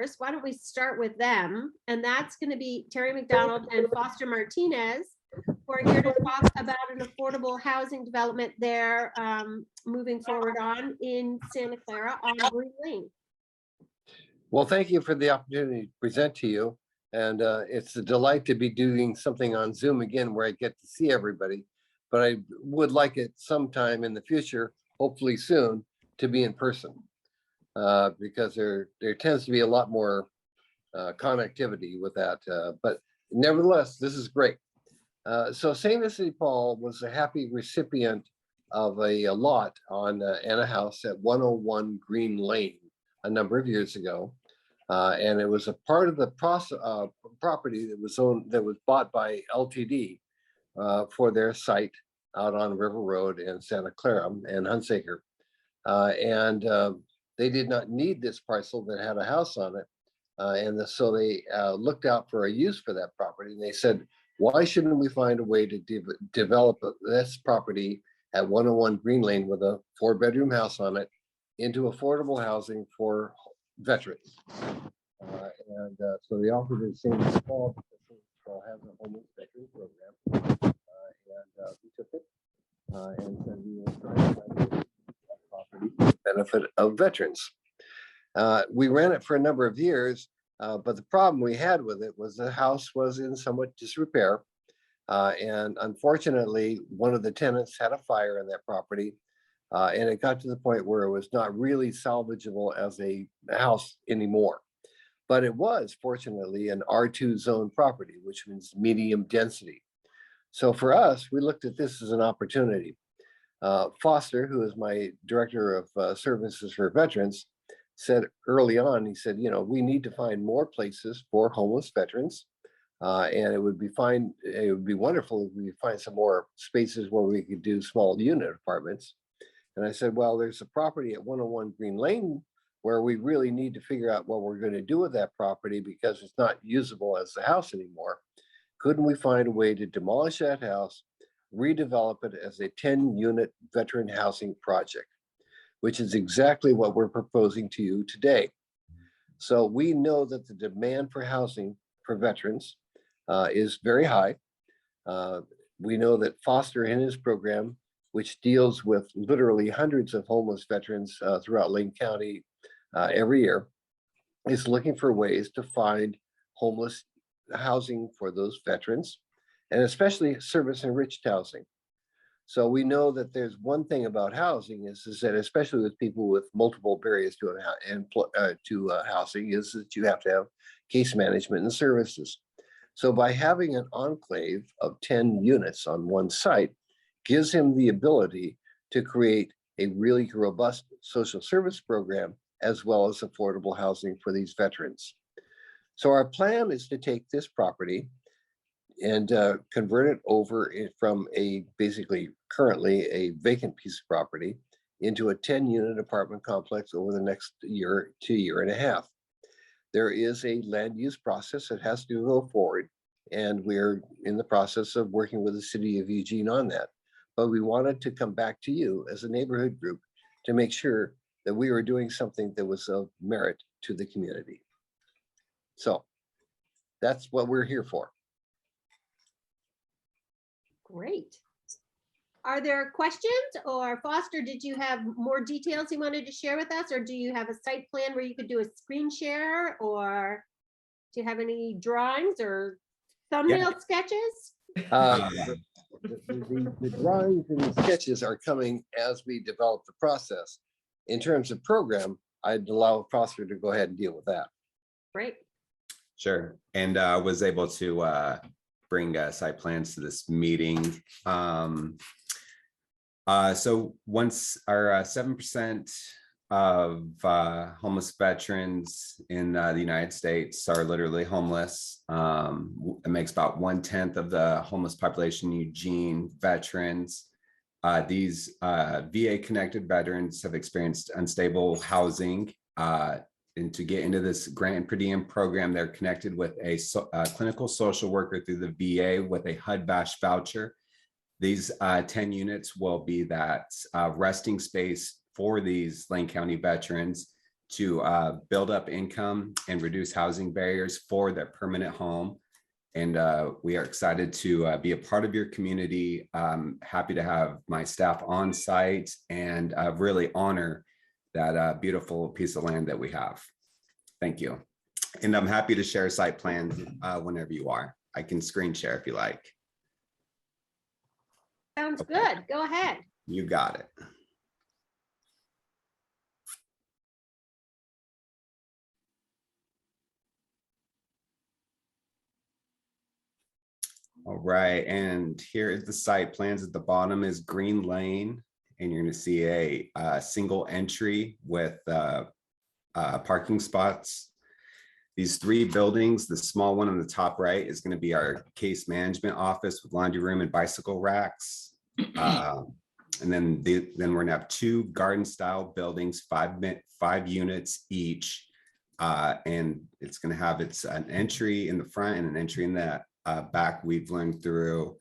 first. Why don't we start with them? And that's going to be Terry McDonald and Foster Martinez, who are here to talk about an affordable housing development there moving forward on in Santa Clara on Green Lane. Well, thank you for the opportunity to present to you. And it's a delight to be doing something on Zoom again where I get to see everybody. But I would like it sometime in the future, hopefully soon, to be in person. Because there tends to be a lot more connectivity with that. But nevertheless, this is great. So St. Vincent de Paul was a happy recipient of a lot on and a house at 101 Green Lane a number of years ago. And it was a part of the property that was bought by LTD for their site out on River Road in Santa Clara and Hunsaker. They did not need this parcel that had a house on it. So they looked out for a use for that property. And they said, why shouldn't we find a way to develop this property at 101 Green Lane with a 4-bedroom house on it into affordable housing for veterans? So they offered it St. Paul because St. Paul has a homeless veteran program. We took it and said we will try to find that property for the benefit of veterans. We ran it for a number of years, but the problem we had with it was the house was in somewhat disrepair. And unfortunately, one of the tenants had a fire in that property. And it got to the point where it was not really salvageable as a house anymore. But it was, fortunately, an R2 zone property, which means medium density. So for us, we looked at this as an opportunity. Foster, who is my director of services for veterans, said early on, he said, we need to find more places for homeless veterans. And it would be fine. It would be wonderful if we could find some more spaces where we could do small unit apartments. And I said, well, there's a property at 101 Green Lane where we really need to figure out what we're going to do with that property because it's not usable as a house anymore. Couldn't we find a way to demolish that house, redevelop it as a 10-unit veteran housing project, which is exactly what we're proposing to you today. So we know that the demand for housing for veterans is very high. We know that Foster in his program, which deals with literally hundreds of homeless veterans throughout Lane County every year, is looking for ways to find homeless housing for those veterans, and especially service-enriched housing. So we know that there's one thing about housing is that especially with people with multiple barriers to housing is that you have to have case management and services. So by having an enclave of 10 units on one site gives him the ability to create a really robust social service program as well as affordable housing for these veterans. So our plan is to take this property and convert it over from basically currently a vacant piece of property into a 10-unit apartment complex over the next year to year and a half. There is a land use process that has to go forward, and we're in the process of working with the city of Eugene on that. But we wanted to come back to you as a neighborhood group to make sure that we were doing something that was of merit to the community. So that's what we're here for. Great. Are there questions? Or Foster, did you have more details you wanted to share with us? Or do you have a site plan where you could do a screen share? Or do you have any drawings or thumbnail sketches? The drawings and the sketches are coming as we develop the process. In terms of program, I'd allow Foster to go ahead and deal with that. Great. Sure. And I was able to bring site plans to this meeting. So once our 7% of homeless veterans in the United States are literally homeless. It makes about 1/10 of the homeless population in Eugene veterans. These VA-connected veterans have experienced unstable housing. And to get into this grant per diem program, they're connected with a clinical social worker through the VA with a HUD-VASH voucher. These 10 units will be that resting space for these Lane County veterans to build up income and reduce housing barriers for their permanent home. And we are excited to be a part of your community. Happy to have my staff on site and really honor that beautiful piece of land that we have. Thank you. And I'm happy to share a site plan whenever you are. I can screen share if you like. Sounds good. Go ahead. You got it. All right, and here is the site plans. At the bottom is Green Lane, and you're going to see a single entry with parking spots. These 3 buildings, the small one on the top right is going to be our case management office with laundry room and bicycle racks. And then we're going to have 2 garden style buildings, 5 units each. And it's going to have an entry in the front and an entry in the back. We've learned through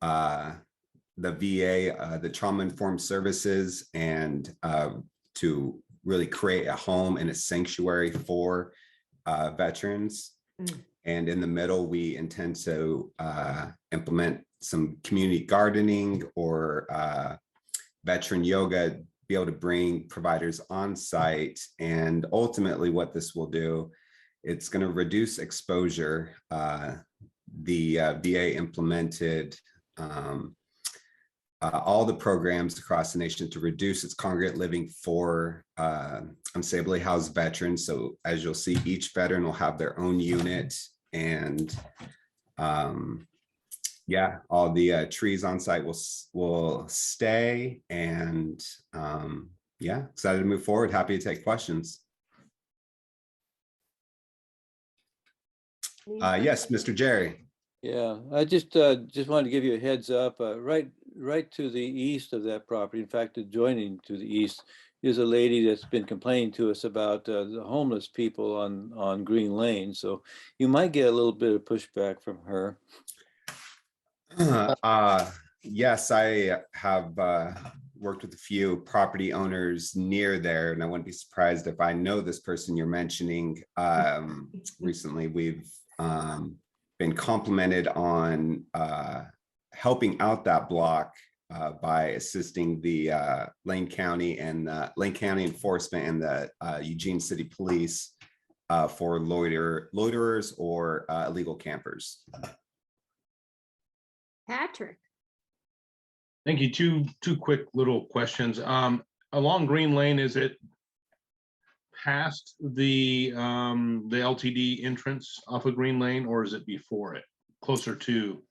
the VA, the trauma-informed services, and to really create a home and a sanctuary for veterans. And in the middle, we intend to implement some community gardening or veteran yoga, be able to bring providers on site. And ultimately what this will do, it's going to reduce exposure. The VA implemented all the programs across the nation to reduce its congregate living for unstably housed veterans. So as you'll see, each veteran will have their own unit, and yeah, all the trees on site will stay. And yeah, excited to move forward. Happy to take questions. Yes, Mr. Jerry. Yeah, I just wanted to give you a heads up. Right to the east of that property, in fact, adjoining to the east, is a lady that's been complaining to us about the homeless people on Green Lane. So you might get a little bit of pushback from her. Yes, I have worked with a few property owners near there, and I wouldn't be surprised if I know this person you're mentioning. Recently, we've been complimented on helping out that block by assisting the Lane County Enforcement and the Eugene City Police for loiterers or illegal campers. Patrick. Thank you. Two quick little questions. Along Green Lane, is it past the LTD entrance off of Green Lane, or is it before it, closer to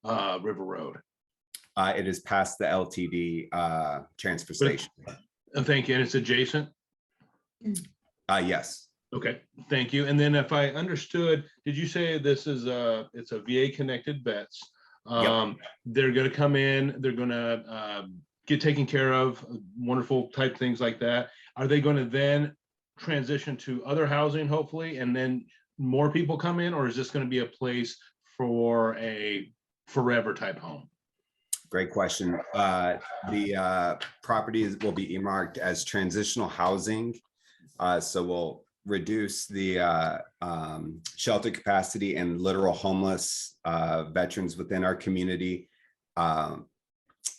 River Road? It is past the LTD transfer station. Thank you. And it's adjacent? Yes. Okay, thank you. And then if I understood, did you say this is it's a VA connected vets? Yep. They're going to come in, they're going to get taken care of, wonderful type things like that. Are they going to then transition to other housing, hopefully, and then more people come in, or is this going to be a place for a forever type home? Great question. The properties will be earmarked as transitional housing. So we'll reduce the shelter capacity and literal homeless veterans within our community,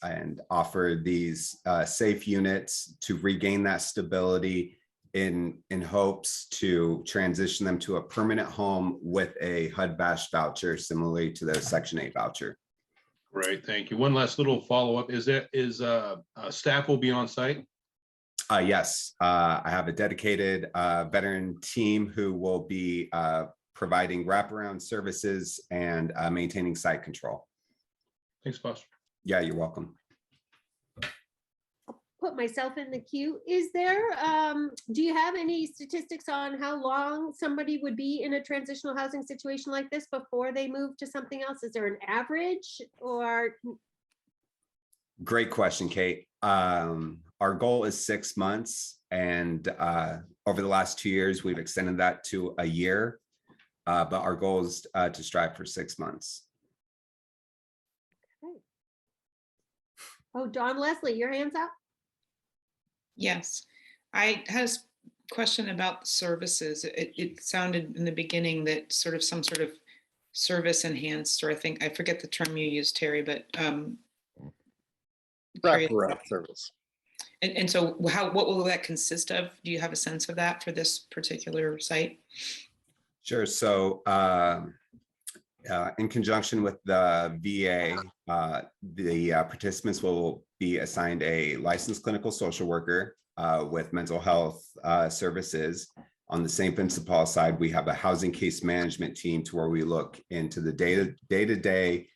and offer these safe units to regain that stability in hopes to transition them to a permanent home with a HUD-VASH voucher, similarly to the Section 8 voucher. Great, thank you. One last little follow-up. Is staff will be on site? Yes, I have a dedicated veteran team who will be providing wraparound services and maintaining site control. Thanks, Foster. Yeah, you're welcome. Put myself in the queue. Is there, do you have any statistics on how long somebody would be in a transitional housing situation like this before they move to something else? Is there an average or? Great question, Kate. Our goal is 6 months, and over the last 2 years, we've extended that to a year, but our goal is to strive for 6 months. Okay. Oh, Dawn Leslie, your hand's up? Yes, I had Question about services. It sounded in the beginning that some sort of service enhanced, or I forget the term you used, Terry, but curious. Wraparound service. And so what will that consist of? Do you have a sense of that for this particular site? Sure. So in conjunction with the VA, the participants will be assigned a licensed clinical social worker with mental health services. On the St. Vincent de Paul side, we have a housing case management team to where we look into the day-to-day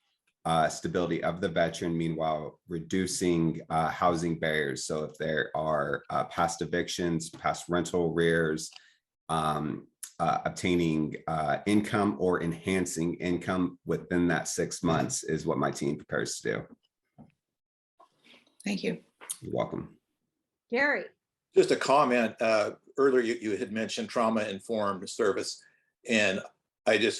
stability of the veteran, meanwhile reducing housing barriers. So if there are past evictions, past rental arrears, obtaining income or enhancing income within that 6 months is what my team prepares to do. Thank you. You're welcome. Gary. Just a comment. Earlier, you had mentioned trauma-informed service. And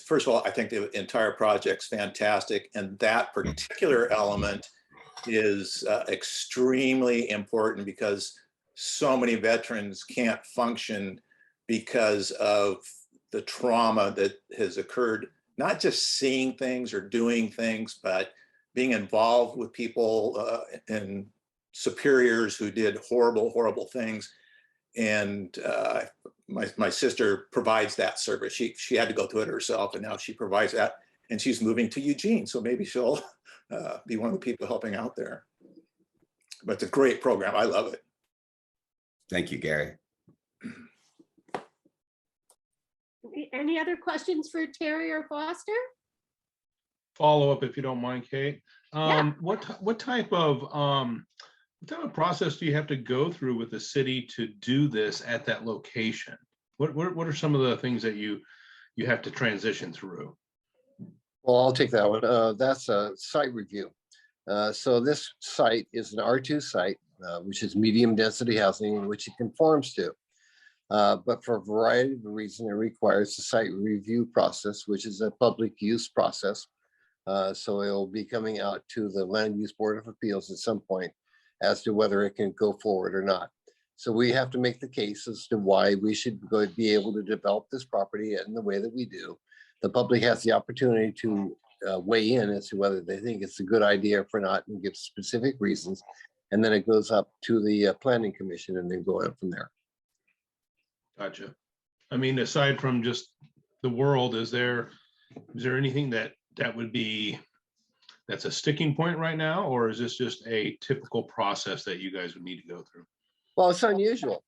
first of all, I think the entire project's fantastic. And that particular element is extremely important because so many veterans can't function because of the trauma that has occurred, not just seeing things or doing things, but being involved with people and superiors who did horrible, horrible things. And my sister provides that service. She had to go through it herself, and now she provides that. And she's moving to Eugene, so maybe she'll be one of the people helping out there. But it's a great program. I love it. Thank you, Gary. Any other questions for Terry or Foster? Follow up if you don't mind, Kate. Yeah. What type of process do you have to go through with the city to do this at that location? What are some of the things that you have to transition through? Well, I'll take that one. That's a site review. So this site is an R2 site, which is medium density housing, which it conforms to. But for a variety of reasons, it requires a site review process, which is a public use process. So it will be coming out to the Land Use Board of Appeals at some point as to whether it can go forward or not. So we have to make the case as to why we should be able to develop this property in the way that we do. The public has the opportunity to weigh in as to whether they think it's a good idea or not and give specific reasons. And then it goes up to the Planning Commission and then go on from there. Gotcha. I mean, aside from just the world, is there anything that would be, that's a sticking point right now, or is this just a typical process that you guys would need to go through? Well, it's unusual.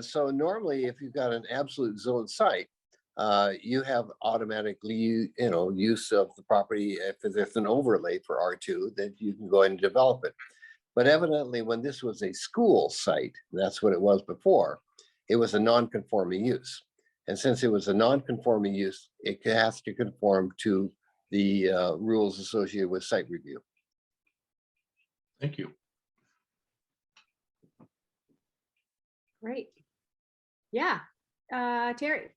So normally, if you've got an absolute zone site, you have automatically, use of the property. If there's an overlay for R2, then you can go ahead and develop it. But evidently, when this was a school site, that's what it was before, it was a non-conforming use. And since it was a non-conforming use, it has to conform to the rules associated with site review. Thank you. Great. Yeah. Terry.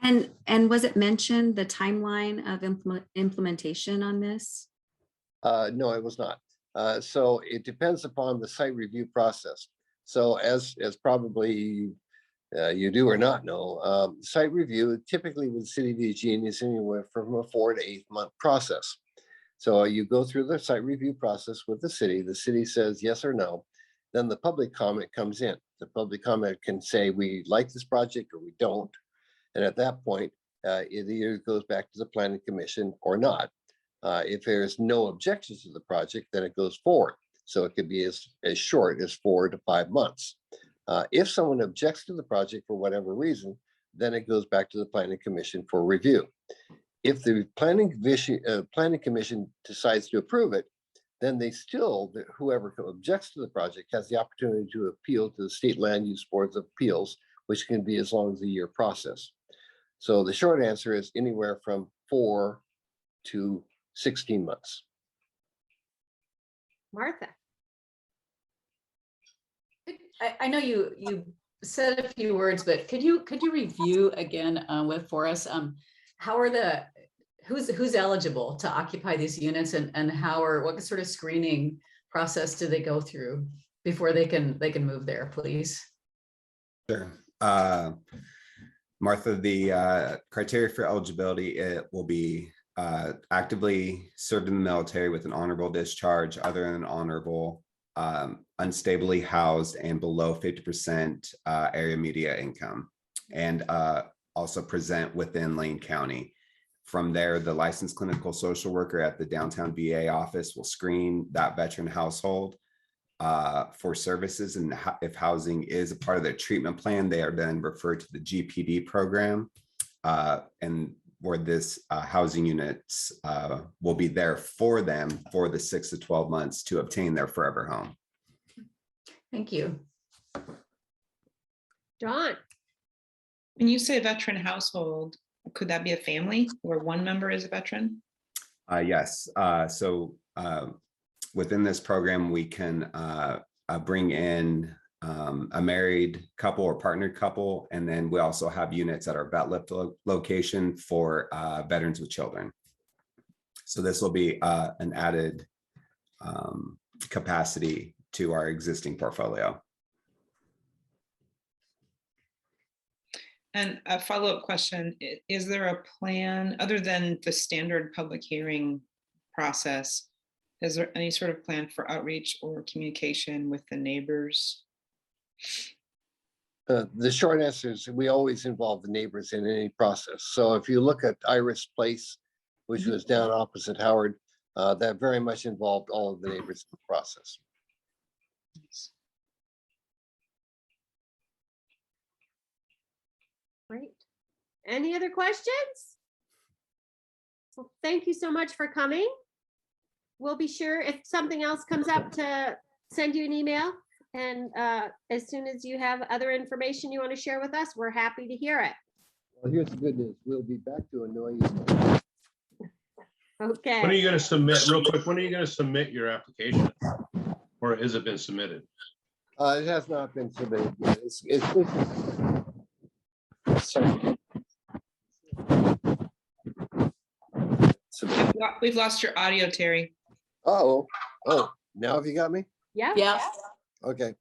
And was it mentioned the timeline of implementation on this? No, it was not. So it depends upon the site review process. So as probably you do or not know, site review typically with the City of Eugene is anywhere from a 4 to 8 month process. So you go through the site review process with the city says yes or no, then the public comment comes in. The public comment can say we like this project or we don't. And at that point, it either goes back to the Planning Commission or not. If there's no objections to the project, then it goes forward. So it could be as short as 4 to 5 months. If someone objects to the project for whatever reason, then it goes back to the Planning Commission for review. If the Planning Commission decides to approve it, then whoever objects to the project has the opportunity to appeal to the State Land Use Boards of Appeals, which can be as long as a year process. So the short answer is anywhere from 4 to 16 months. Martha. I know you said a few words, but could you review again for us? How are who's eligible to occupy these units, and what sort of screening process do they go through before they can move there, please? Sure. Martha, the criteria for eligibility, it will be actively served in the military with an honorable discharge, other than honorable, unstably housed, and below 50% area media income, and also present within Lane County. From there, the licensed clinical social worker at the downtown VA office will screen that veteran household for services, and if housing is a part of their treatment plan, they are then referred to the GPD program, and where this housing units will be there for them for the 6 to 12 months to obtain their forever home. Thank you. Dawn, When you say veteran household, could that be a family where one member is a veteran? Yes. So within this program, we can bring in a married couple or partnered couple, and then we also have units at our vet lift location for veterans with children. So this will be an added capacity to our existing portfolio. And a follow-up question, is there a plan, other than the standard public hearing process, is there any sort of plan for outreach or communication with the neighbors? The short answer is we always involve the neighbors in any process. So if you look at Iris Place, which was down opposite Howard, that very much involved all of the neighbors in the process. great. Any other questions? Well, thank you so much for coming. We'll be sure if something else comes up to send you an email. And as soon as you have other information you want to share with us, we're happy to hear it. Well, here's the good news. We'll be back to annoy you. Okay. When are you going to submit, real quick, when are you going to submit your application? Or has it been submitted? It has not been submitted yet. Sorry. Submitted. We've lost your audio, Terry. Oh, now have you got me? Yeah. Yeah. Okay.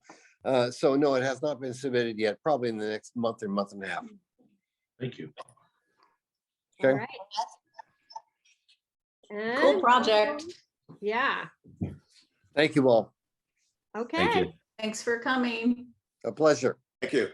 So no, it has not been submitted yet, probably in the next month or month and a half. Thank you. All Okay. right. Cool And- project. Yeah. Thank you all. Okay. Thank you. Thanks for coming. A pleasure. Thank you.